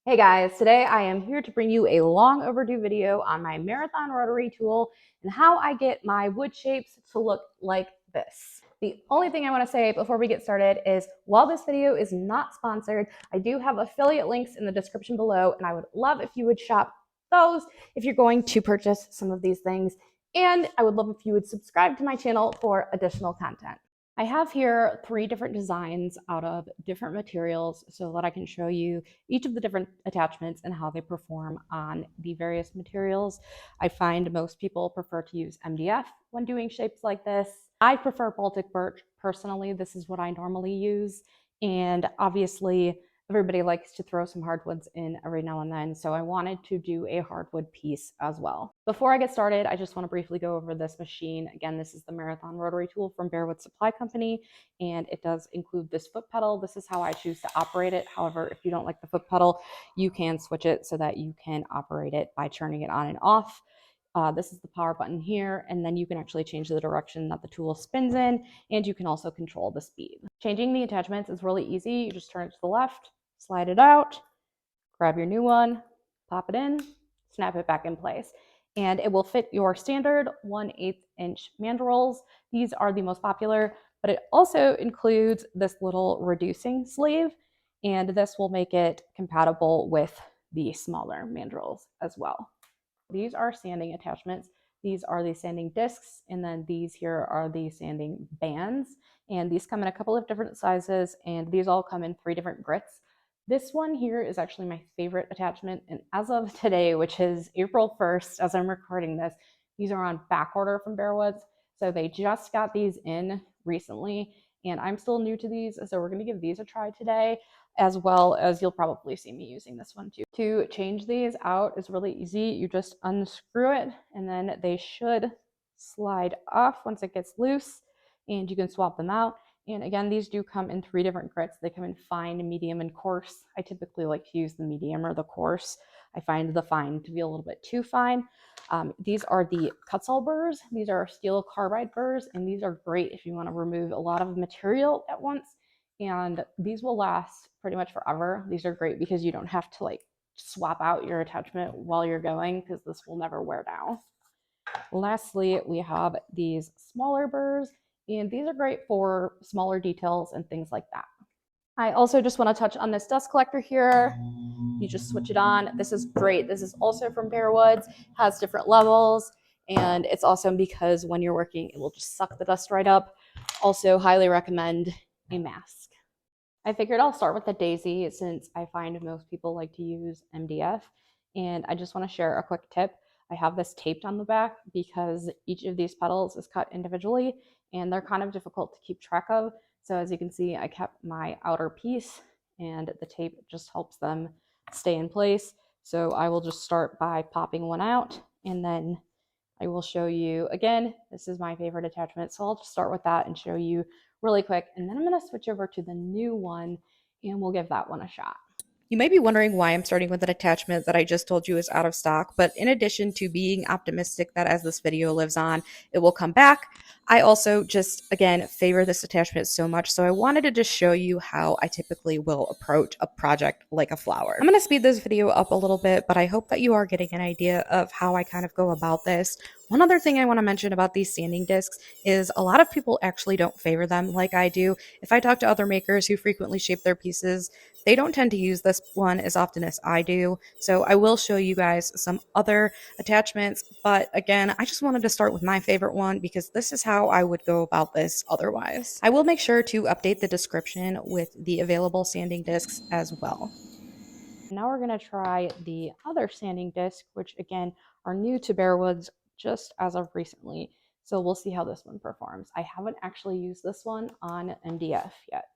Hey guys, today I am here to bring you a long overdue video on my marathon rotary tool and how I get my wood shapes to look like this. The only thing I want to say before we get started is while this video is not sponsored, I do have affiliate links in the description below, and I would love if you would shop those if you're going to purchase some of these things. And I would love if you would subscribe to my channel for additional content. I have here 3 different designs out of different materials so that I can show you each of the different attachments and how they perform on the various materials. I find most people prefer to use MDF when doing shapes like this. I prefer Baltic Birch personally. This is what I normally use. And obviously, everybody likes to throw some hardwoods in every now and then, so I wanted to do a hardwood piece as well. Before I get started, I just want to briefly go over this machine. Again, this is the Marathon Rotary tool from Bearwood Supply Company, and it does include this foot pedal. This is how I choose to operate it. However, if you don't like the foot pedal, you can switch it so that you can operate it by turning it on and off. This is the power button here, and then you can actually change the direction that the tool spins in, and you can also control the speed. Changing the attachments is really easy. You just turn it to the left, slide it out, grab your new one, pop it in, snap it back in place. And it will fit your standard 1/8 inch mandrels. These are the most popular, but it also includes this little reducing sleeve, and this will make it compatible with the smaller mandrels as well. These are sanding attachments. These are the sanding discs, and then these here are the sanding bands. And these come in a couple of different sizes, and these all come in 3 different grits. This one here is actually my favorite attachment, and as of today, which is April 1st, as I'm recording this, these are on back order from Bearwoods. So they just got these in recently, and I'm still new to these, so we're going to give these a try today, as well as you'll probably see me using this one too. To change these out is really easy. You just unscrew it, and then they should slide off once it gets loose, and you can swap them out. And again, these do come in 3 different grits. They come in fine, medium, and coarse. I typically like to use the medium or the coarse. I find the fine to be a little bit too fine. These are the Kutzall Burrs. These are steel carbide burrs, and these are great if you want to remove a lot of material at once. And these will last pretty much forever. These are great because you don't have to like swap out your attachment while you're going, because this will never wear down. Lastly, we have these smaller burrs, and these are great for smaller details and things like that. I also just want to touch on this dust collector here. You just switch it on. This is great. This is also from Bearwoods, has different levels, and it's awesome because when you're working, it will just suck the dust right up. Also, highly recommend a mask. I figured I'll start with the daisy since I find most people like to use MDF, and I just want to share a quick tip. I have this taped on the back because each of these petals is cut individually, and they're kind of difficult to keep track of. So as you can see, I kept my outer piece, and the tape just helps them stay in place. So I will just start by popping one out, and then I will show you again. This is my favorite attachment, so I'll just start with that and show you really quick, and then I'm going to switch over to the new one, and we'll give that one a shot. You may be wondering why I'm starting with an attachment that I just told you is out of stock, but in addition to being optimistic that as this video lives on, it will come back, I also just, again, favor this attachment so much, so I wanted to just show you how I typically will approach a project like a flower. I'm going to speed this video up a little bit, but I hope that you are getting an idea of how I kind of go about this. One other thing I want to mention about these sanding discs is a lot of people actually don't favor them like I do. If I talk to other makers who frequently shape their pieces, they don't tend to use this one as often as I do. So I will show you guys some other attachments. But again, I just wanted to start with my favorite one because this is how I would go about this otherwise. I will make sure to update the description with the available sanding discs as well. Now we're going to try the other sanding disc, which again are new to Bearwoods just as of recently. So we'll see how this one performs. I haven't actually used this one on MDF yet.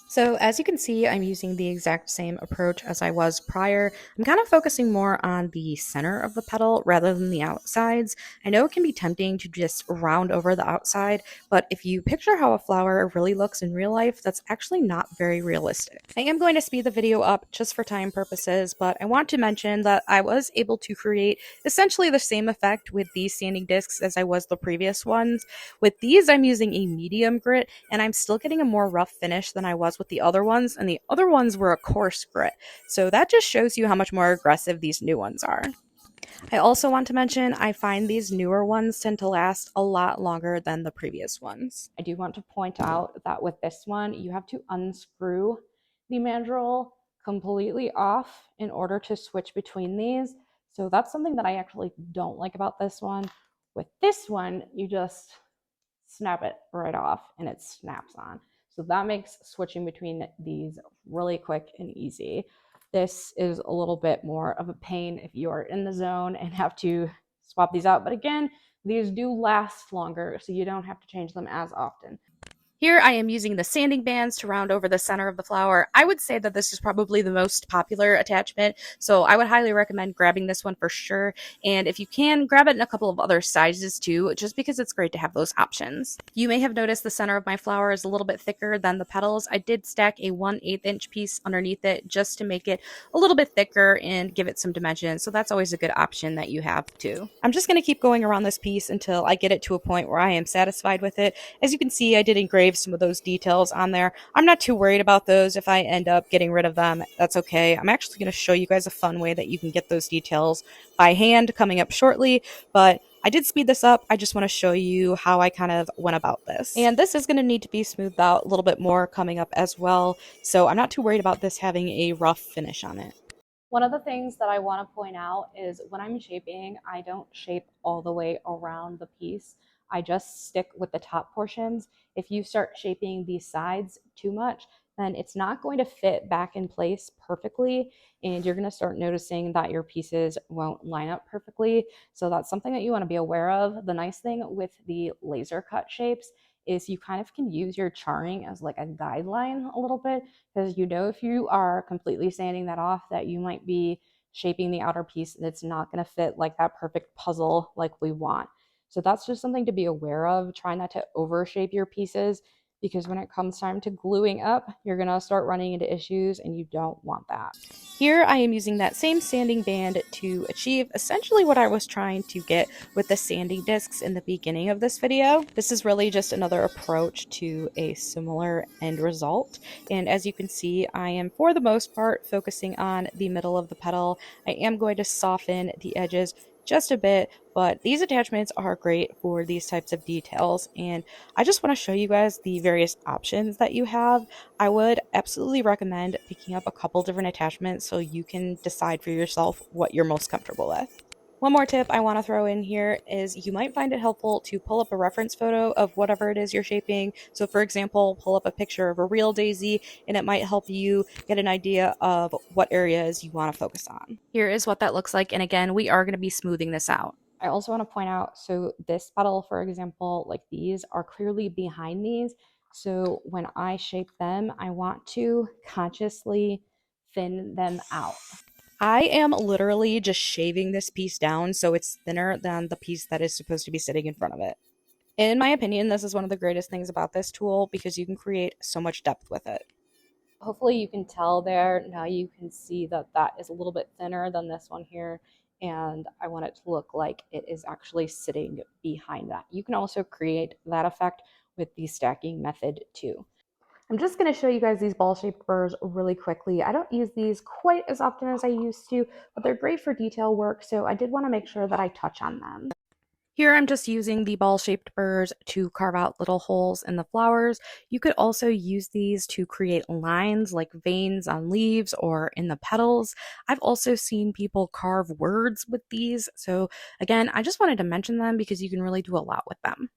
So as you can see, I'm using the exact same approach as I was prior. I'm kind of focusing more on the center of the petal rather than the outsides. I know it can be tempting to just round over the outside, but if you picture how a flower really looks in real life, that's actually not very realistic. I am going to speed the video up just for time purposes, but I want to mention that I was able to create essentially the same effect with these sanding discs as I was the previous ones. With these, I'm using a medium grit, and I'm still getting a more rough finish than I was as with the other ones, and the other ones were a coarse grit. So that just shows you how much more aggressive these new ones are. I also want to mention I find these newer ones tend to last a lot longer than the previous ones. I do want to point out that with this one, you have to unscrew the mandrel completely off in order to switch between these. So that's something that I actually don't like about this one. With this one, you just snap it right off and it snaps on. So that makes switching between these really quick and easy. This is a little bit more of a pain if you are in the zone and have to swap these out. But again, these do last longer, so you don't have to change them as often. Here I am using the sanding bands to round over the center of the flower. I would say that this is probably the most popular attachment, so I would highly recommend grabbing this one for sure. And if you can, grab it in a couple of other sizes too, just because it's great to have those options. You may have noticed the center of my flower is a little bit thicker than the petals. I did stack a 1/8 inch piece underneath it just to make it a little bit thicker and give it some dimension, so that's always a good option that you have too. I'm just going to keep going around this piece until I get it to a point where I am satisfied with it. As you can see, I did engrave some of those details on there. I'm not too worried about those. If I end up getting rid of them, that's okay. I'm actually going to show you guys a fun way that you can get those details by hand coming up shortly, but I did speed this up. I just want to show you how I kind of went about this. And this is going to need to be smoothed out a little bit more coming up as well, so I'm not too worried about this having a rough finish on it. One of the things that I want to point out is when I'm shaping, I don't shape all the way around the piece. I just stick with the top portions. If you start shaping these sides too much, then it's not going to fit back in place perfectly, and you're going to start noticing that your pieces won't line up perfectly. So that's something that you want to be aware of. The nice thing with the laser cut shapes is you kind of can use your charring as like a guideline a little bit, because you know if you are completely sanding that off that you might be shaping the outer piece and it's not going to fit like that perfect puzzle like we want. So that's just something to be aware of. Try not to overshape your pieces, because when it comes time to gluing up, you're going to start running into issues and you don't want that. Here I am using that same sanding band to achieve essentially what I was trying to get with the sanding discs in the beginning of this video. This is really just another approach to a similar end result. And as you can see, I am for the most part focusing on the middle of the petal. I am going to soften the edges just a bit, but these attachments are great for these types of details, and I just want to show you guys the various options that you have. I would absolutely recommend picking up a couple different attachments so you can decide for yourself what you're most comfortable with. One more tip I want to throw in here is you might find it helpful to pull up a reference photo of whatever it is you're shaping. So for example, pull up a picture of a real daisy and it might help you get an idea of what areas you want to focus on. Here is what that looks like, and again, we are going to be smoothing this out. I also want to point out, so this petal, for example, like these are clearly behind these. So when I shape them, I want to consciously thin them out. I am literally just shaving this piece down so it's thinner than the piece that is supposed to be sitting in front of it. In my opinion, this is one of the greatest things about this tool because you can create so much depth with it. Hopefully you can tell there. Now you can see that that is a little bit thinner than this one here, and I want it to look like it is actually sitting behind that. You can also create that effect with the stacking method too. I'm just going to show you guys these ball-shaped burrs really quickly. I don't use these quite as often as I used to, but they're great for detail work, so I did want to make sure that I touch on them. Here I'm just using the ball-shaped burrs to carve out little holes in the flowers. You could also use these to create lines like veins on leaves or in the petals. I've also seen people carve words with these. So again, I just wanted to mention them because you can really do a lot with them.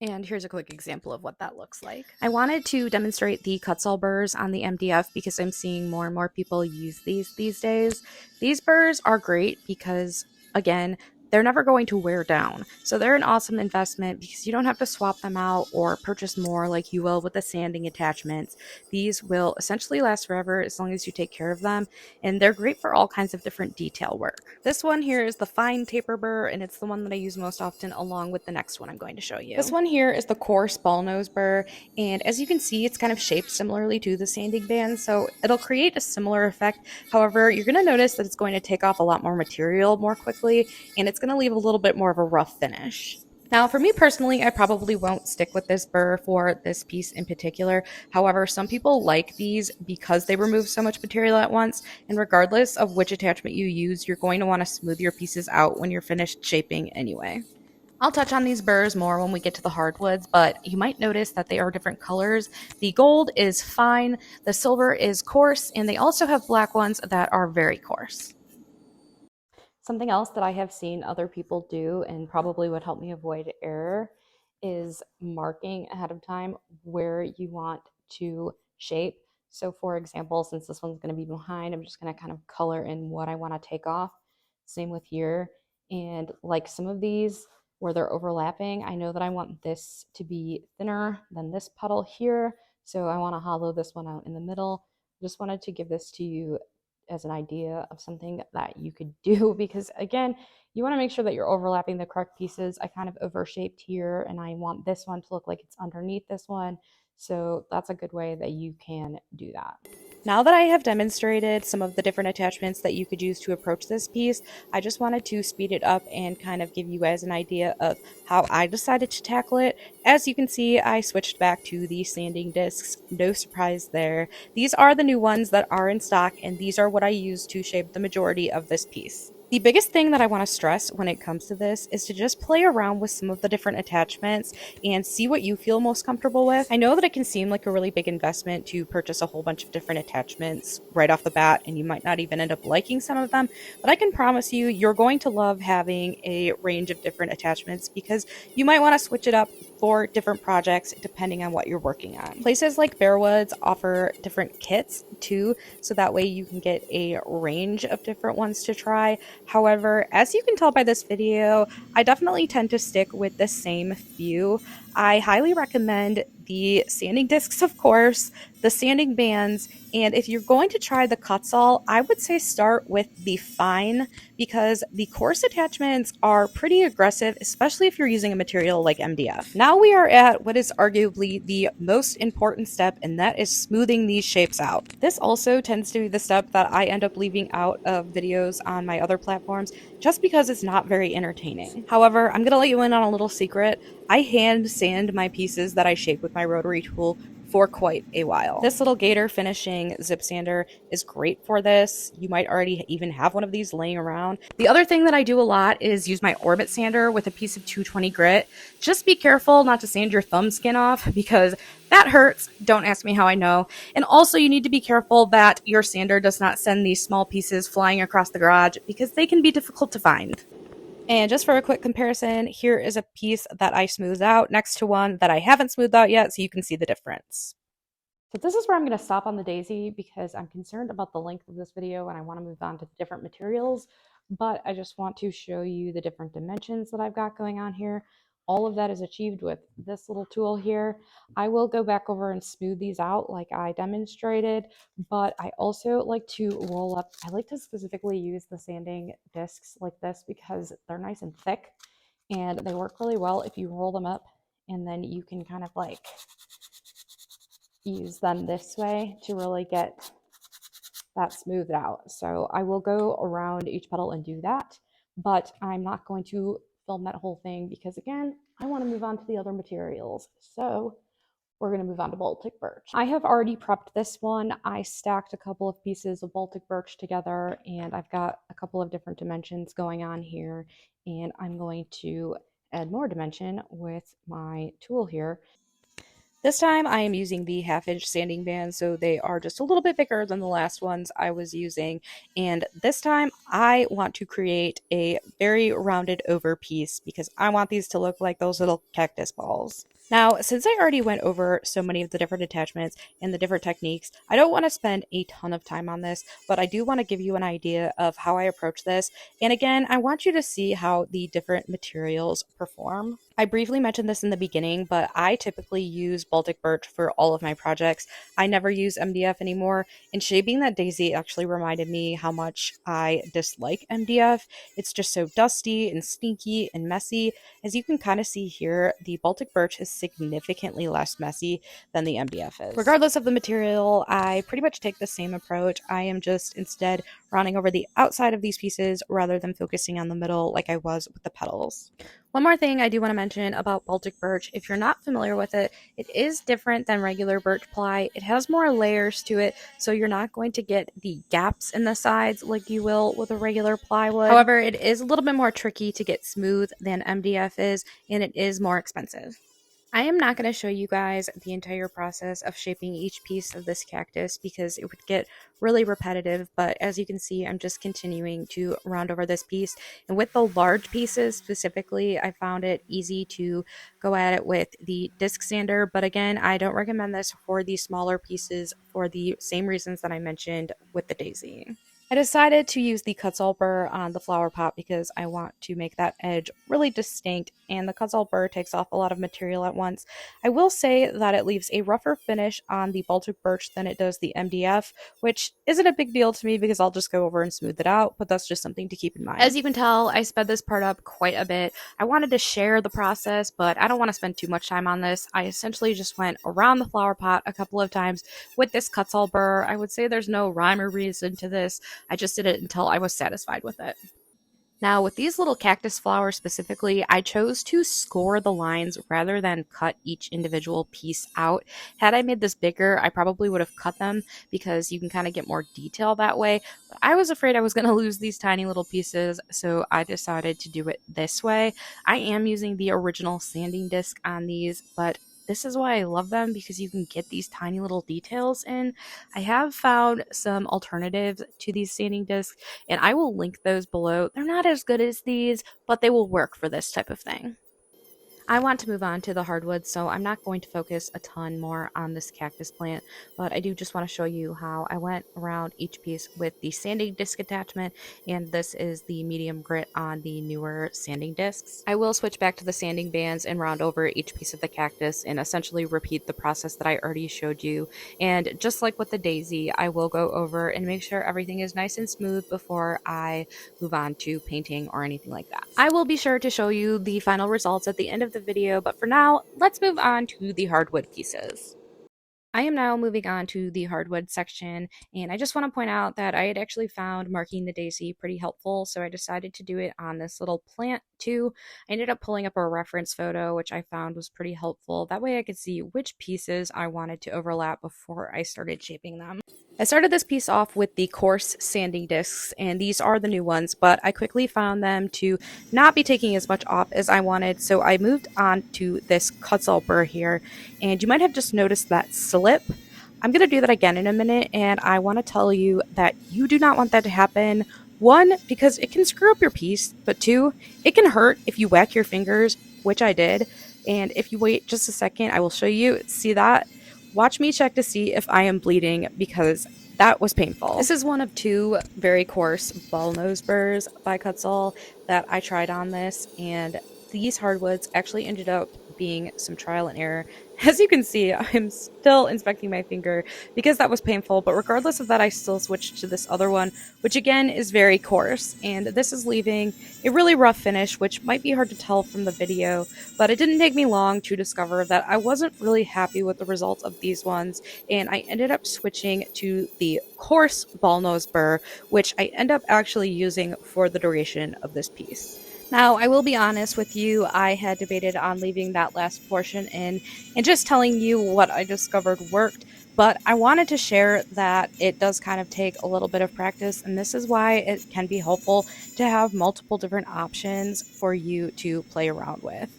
And here's a quick example of what that looks like. I wanted to demonstrate the Kutzall Burrs on the MDF because I'm seeing more and more people use these days. These burrs are great because, again, they're never going to wear down. So they're an awesome investment because you don't have to swap them out or purchase more like you will with the sanding attachments. These will essentially last forever as long as you take care of them, and they're great for all kinds of different detail work. This one here is the fine taper burr, and it's the one that I use most often along with the next one I'm going to show you. This one here is the coarse ball nose burr, and as you can see, it's kind of shaped similarly to the sanding band, so it'll create a similar effect. However, you're going to notice that it's going to take off a lot more material more quickly, and it's going to leave a little bit more of a rough finish. Now, for me personally, I probably won't stick with this burr for this piece in particular. However, some people like these because they remove so much material at once, and regardless of which attachment you use, you're going to want to smooth your pieces out when you're finished shaping anyway. I'll touch on these burrs more when we get to the hardwoods, but you might notice that they are different colors. The gold is fine, the silver is coarse, and they also have black ones that are very coarse. Something else that I have seen other people do and probably would help me avoid error is marking ahead of time where you want to shape. So for example, since this one's going to be behind, I'm just going to kind of color in what I want to take off. Same with here. And like some of these where they're overlapping, I know that I want this to be thinner than this puddle here. So I want to hollow this one out in the middle. Just wanted to give this to you as an idea of something that you could do because again, you want to make sure that you're overlapping the correct pieces. I kind of overshaped here and I want this one to look like it's underneath this one. So that's a good way that you can do that. Now that I have demonstrated some of the different attachments that you could use to approach this piece, I just wanted to speed it up and kind of give you guys an idea of how I decided to tackle it. As you can see, I switched back to the sanding discs. No surprise there. These are the new ones that are in stock, and these are what I use to shape the majority of this piece. The biggest thing that I want to stress when it comes to this is to just play around with some of the different attachments and see what you feel most comfortable with. I know that it can seem like a really big investment to purchase a whole bunch of different attachments right off the bat, and you might not even end up liking some of them, but I can promise you, you're going to love having a range of different attachments because you might want to switch it up for different projects depending on what you're working on. Places like Bearwoods offer different kits too, so that way you can get a range of different ones to try. However, as you can tell by this video, I definitely tend to stick with the same few. I highly recommend the sanding discs, of course, the sanding bands, and if you're going to try the Kutzall, I would say start with the fine because the coarse attachments are pretty aggressive, especially if you're using a material like MDF. Now we are at what is arguably the most important step, and that is smoothing these shapes out. This also tends to be the step that I end up leaving out of videos on my other platforms just because it's not very entertaining. However, I'm going to let you in on a little secret. I hand sand my pieces that I shape with my rotary tool for quite a while. This little gator finishing zip sander is great for this. You might already even have one of these laying around. The other thing that I do a lot is use my orbit sander with a piece of 220 grit. Just be careful not to sand your thumb skin off because that hurts. Don't ask me how I know. And also you need to be careful that your sander does not send these small pieces flying across the garage because they can be difficult to find. And just for a quick comparison, here is a piece that I smoothed out next to one that I haven't smoothed out yet, so you can see the difference. So this is where I'm going to stop on the daisy because I'm concerned about the length of this video and I want to move on to the different materials, but I just want to show you the different dimensions that I've got going on here. All of that is achieved with this little tool here. I will go back over and smooth these out like I demonstrated, but I also like to roll up. I like to specifically use the sanding discs like this because they're nice and thick and they work really well if you roll them up and then you can kind of like use them this way to really get that smoothed out. So I will go around each petal and do that, but I'm not going to film that whole thing because again, I want to move on to the other materials. So we're going to move on to Baltic Birch. I have already prepped this one. I stacked a couple of pieces of Baltic Birch together and I've got a couple of different dimensions going on here and I'm going to add more dimension with my tool here. This time I am using the 1/2-inch sanding band, so they are just a little bit bigger than the last ones I was using. And this time I want to create a very rounded over piece because I want these to look like those little cactus balls. Now, since I already went over so many of the different attachments and the different techniques, I don't want to spend a ton of time on this, but I do want to give you an idea of how I approach this. And again, I want you to see how the different materials perform. I briefly mentioned this in the beginning, but I typically use Baltic Birch for all of my projects. I never use MDF anymore, and shaping that daisy actually reminded me how much I dislike MDF. It's just so dusty and stinky and messy. As you can kind of see here, the Baltic Birch is significantly less messy than the MDF is. Regardless of the material, I pretty much take the same approach. I am just instead rounding over the outside of these pieces rather than focusing on the middle like I was with the petals. One more thing I do want to mention about Baltic birch, if you're not familiar with it, it is different than regular birch ply. It has more layers to it, so you're not going to get the gaps in the sides like you will with a regular plywood. However, it is a little bit more tricky to get smooth than MDF is, and it is more expensive. I am not going to show you guys the entire process of shaping each piece of this cactus because it would get really repetitive, but as you can see, I'm just continuing to round over this piece. And with the large pieces specifically, I found it easy to go at it with the disc sander, but again, I don't recommend this for the smaller pieces for the same reasons that I mentioned with the daisy. I decided to use the Kutzall Burr on the flower pot because I want to make that edge really distinct, and the Kutzall Burr takes off a lot of material at once. I will say that it leaves a rougher finish on the Baltic birch than it does the MDF, which isn't a big deal to me because I'll just go over and smooth it out, but that's just something to keep in mind. As you can tell, I sped this part up quite a bit. I wanted to share the process, but I don't want to spend too much time on this. I essentially just went around the flower pot a couple of times with this Kutzall Burr. I would say there's no rhyme or reason to this. I just did it until I was satisfied with it. Now, with these little cactus flowers specifically, I chose to score the lines rather than cut each individual piece out. Had I made this bigger, I probably would have cut them because you can kind of get more detail that way. But I was afraid I was going to lose these tiny little pieces, so I decided to do it this way. I am using the original sanding disc on these, but this is why I love them because you can get these tiny little details in. I have found some alternatives to these sanding discs, and I will link those below. They're not as good as these, but they will work for this type of thing. I want to move on to the hardwoods, so I'm not going to focus a ton more on this cactus plant, but I do just want to show you how I went around each piece with the sanding disc attachment, and this is the medium grit on the newer sanding discs. I will switch back to the sanding bands and round over each piece of the cactus and essentially repeat the process that I already showed you, and just like with the daisy, I will go over and make sure everything is nice and smooth before I move on to painting or anything like that. I will be sure to show you the final results at the end of the video, but for now, let's move on to the hardwood pieces. I am now moving on to the hardwood section, and I just want to point out that I had actually found marking the daisy pretty helpful, so I decided to do it on this little plant too. I ended up pulling up a reference photo, which I found was pretty helpful. That way I could see which pieces I wanted to overlap before I started shaping them. I started this piece off with the Coarse sanding discs, and these are the new ones, but I quickly found them to not be taking as much off as I wanted, so I moved on to this Kutzall Burr here, and you might have just noticed that slip. I'm going to do that again in a minute, and I want to tell you that you do not want that to happen. One, because it can screw up your piece, but two, it can hurt if you whack your fingers, which I did, and if you wait just a second, I will show you. See that? Watch me check to see if I am bleeding because that was painful. This is one of two very coarse ball nose burrs by Kutzall that I tried on this, and these hardwoods actually ended up being some trial and error. As you can see, I'm still inspecting my finger because that was painful, but regardless of that, I still switched to this other one, which again is very coarse, and this is leaving a really rough finish, which might be hard to tell from the video, but it didn't take me long to discover that I wasn't really happy with the results of these ones, and I ended up switching to the coarse ball nose burr, which I end up actually using for the duration of this piece. Now, I will be honest with you, I had debated on leaving that last portion in and just telling you what I discovered worked, but I wanted to share that it does kind of take a little bit of practice, and this is why it can be helpful to have multiple different options for you to play around with.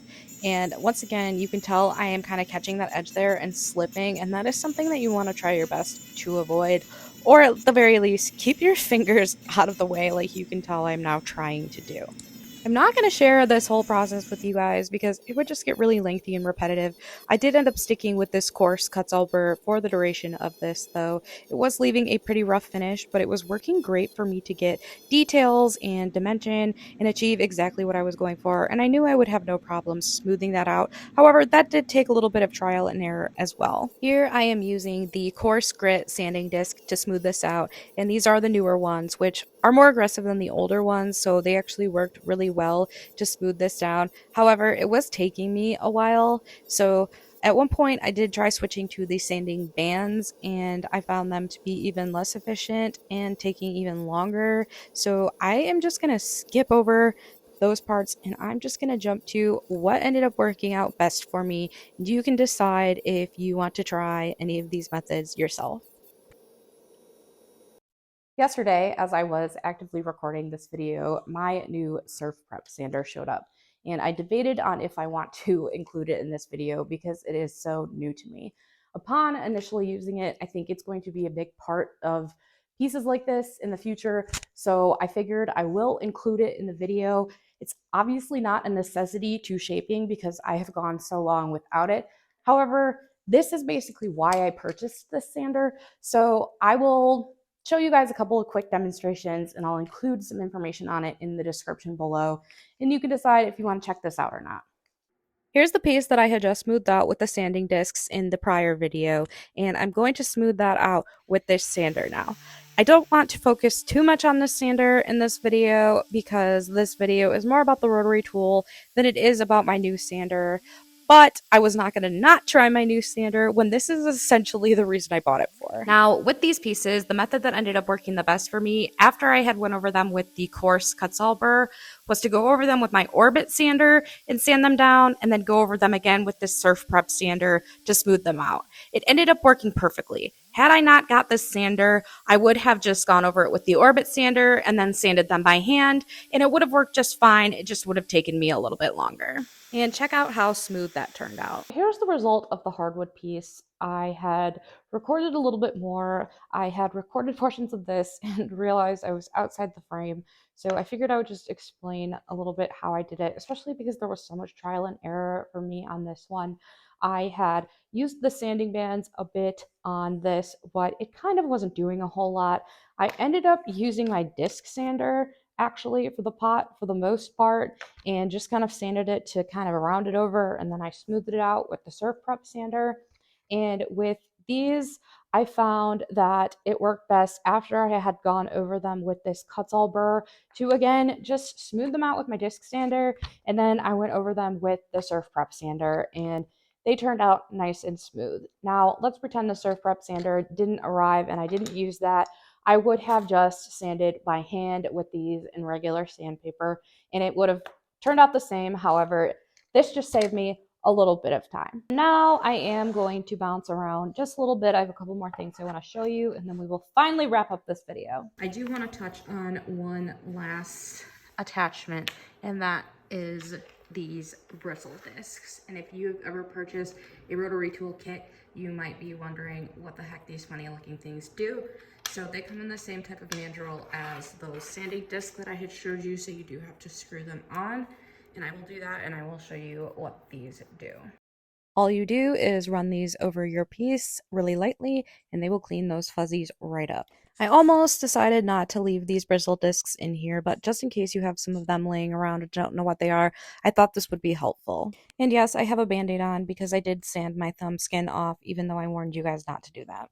And once again, you can tell I am kind of catching that edge there and slipping, and that is something that you want to try your best to avoid, or at the very least, keep your fingers out of the way like you can tell I'm now trying to do. I'm not going to share this whole process with you guys because it would just get really lengthy and repetitive. I did end up sticking with this coarse Kutzall Burr for the duration of this, though. It was leaving a pretty rough finish, but it was working great for me to get details and dimension and achieve exactly what I was going for, and I knew I would have no problem smoothing that out. However, that did take a little bit of trial and error as well. Here I am using the Coarse Grit sanding disc to smooth this out, and these are the newer ones, which are more aggressive than the older ones, so they actually worked really well to smooth this down. However, it was taking me a while, so At one point, I did try switching to the sanding bands, and I found them to be even less efficient and taking even longer. So I am just going to skip over those parts and I'm just going to jump to what ended up working out best for me. And you can decide if you want to try any of these methods yourself. Yesterday, as I was actively recording this video, my new surf prep sander showed up. And I debated on if I want to include it in this video because it is so new to me. Upon initially using it, I think it's going to be a big part of pieces like this in the future. So I figured I will include it in the video. It's obviously not a necessity to shaping because I have gone so long without it. However, this is basically why I purchased this sander. So I will show you guys a couple of quick demonstrations and I'll include some information on it in the description below. And you can decide if you want to check this out or not. Here's the piece that I had just smoothed out with the sanding discs in the prior video, and I'm going to smooth that out with this sander now. I don't want to focus too much on this sander in this video because this video is more about the rotary tool than it is about my new sander. But I was not going to not try my new sander when this is essentially the reason I bought it for. Now, with these pieces, the method that ended up working the best for me after I had went over them with the Coarse Kutzall Burr was to go over them with my Orbit sander and sand them down, and then go over them again with this Surf Prep sander to smooth them out. It ended up working perfectly. Had I not got this sander, I would have just gone over it with the Orbit sander and then sanded them by hand, and it would have worked just fine. It just would have taken me a little bit longer. And check out how smooth that turned out. Here's the result of the hardwood piece. I had recorded a little bit more. I had recorded portions of this and realized I was outside the frame. So I figured I would just explain a little bit how I did it, especially because there was so much trial and error for me on this one. I had used the sanding bands a bit on this, but it kind of wasn't doing a whole lot. I ended up using my disc sander actually for the pot for the most part and just kind of sanded it to kind of round it over, and then I smoothed it out with the surf prep sander. And with these, I found that it worked best after I had gone over them with this Kutzall Burr to again just smooth them out with my disc sander, and then I went over them with the surf prep sander and they turned out nice and smooth. Now let's pretend the surf prep sander didn't arrive and I didn't use that. I would have just sanded by hand with these in regular sandpaper and it would have turned out the same. However, this just saved me a little bit of time. Now I am going to bounce around just a little bit. I have a couple more things I want to show you and then we will finally wrap up this video. I do want to touch on one last attachment, and that is these Bristle Discs. And if you've ever purchased a rotary tool kit, you might be wondering what the heck these funny looking things do. So they come in the same type of mandrel as those sanding discs that I had showed you, so you do have to screw them on. And I will do that and I will show you what these do. All you do is run these over your piece really lightly and they will clean those fuzzies right up. I almost decided not to leave these bristle discs in here, but just in case you have some of them laying around and don't know what they are, I thought this would be helpful. And yes, I have a band-aid on because I did sand my thumb skin off, even though I warned you guys not to do that.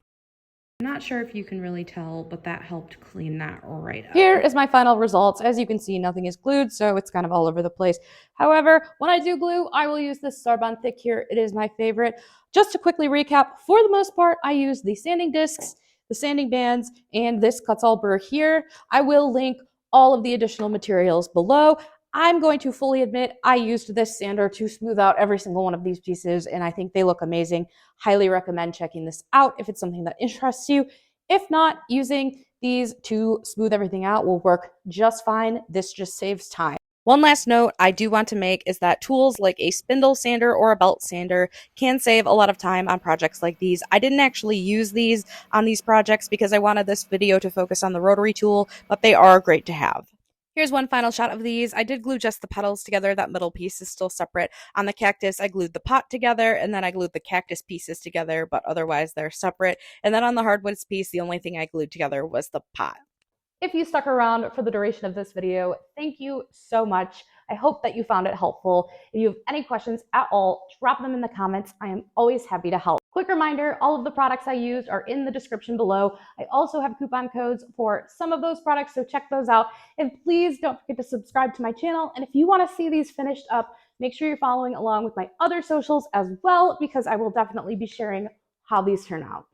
I'm not sure if you can really tell, but that helped clean that right up. Here is my final results. As you can see, nothing is glued, so it's kind of all over the place. However, when I do glue, I will use this Starbond Thick here. It is my favorite. Just to quickly recap, for the most part, I use the sanding discs, the sanding bands, and this Kutzall Burr here. I will link all of the additional materials below. I'm going to fully admit I used this sander to smooth out every single one of these pieces, and I think they look amazing. Highly recommend checking this out if it's something that interests you. If not, using these to smooth everything out will work just fine. This just saves time. One last note I do want to make is that tools like a spindle sander or a belt sander can save a lot of time on projects like these. I didn't actually use these on these projects because I wanted this video to focus on the rotary tool, but they are great to have. Here's one final shot of these. I did glue just the petals together. That middle piece is still separate. On the cactus, I glued the pot together, and then I glued the cactus pieces together, but otherwise they're separate. And then on the hardwoods piece, the only thing I glued together was the pot. If you stuck around for the duration of this video, thank you so much. I hope that you found it helpful. If you have any questions at all, drop them in the comments. I am always happy to help. Quick reminder, all of the products I used are in the description below. I also have coupon codes for some of those products, so check those out. And please don't forget to subscribe to my channel. And if you want to see these finished up, Make sure you're following along with my other socials as well, because I will definitely be sharing how these turn out.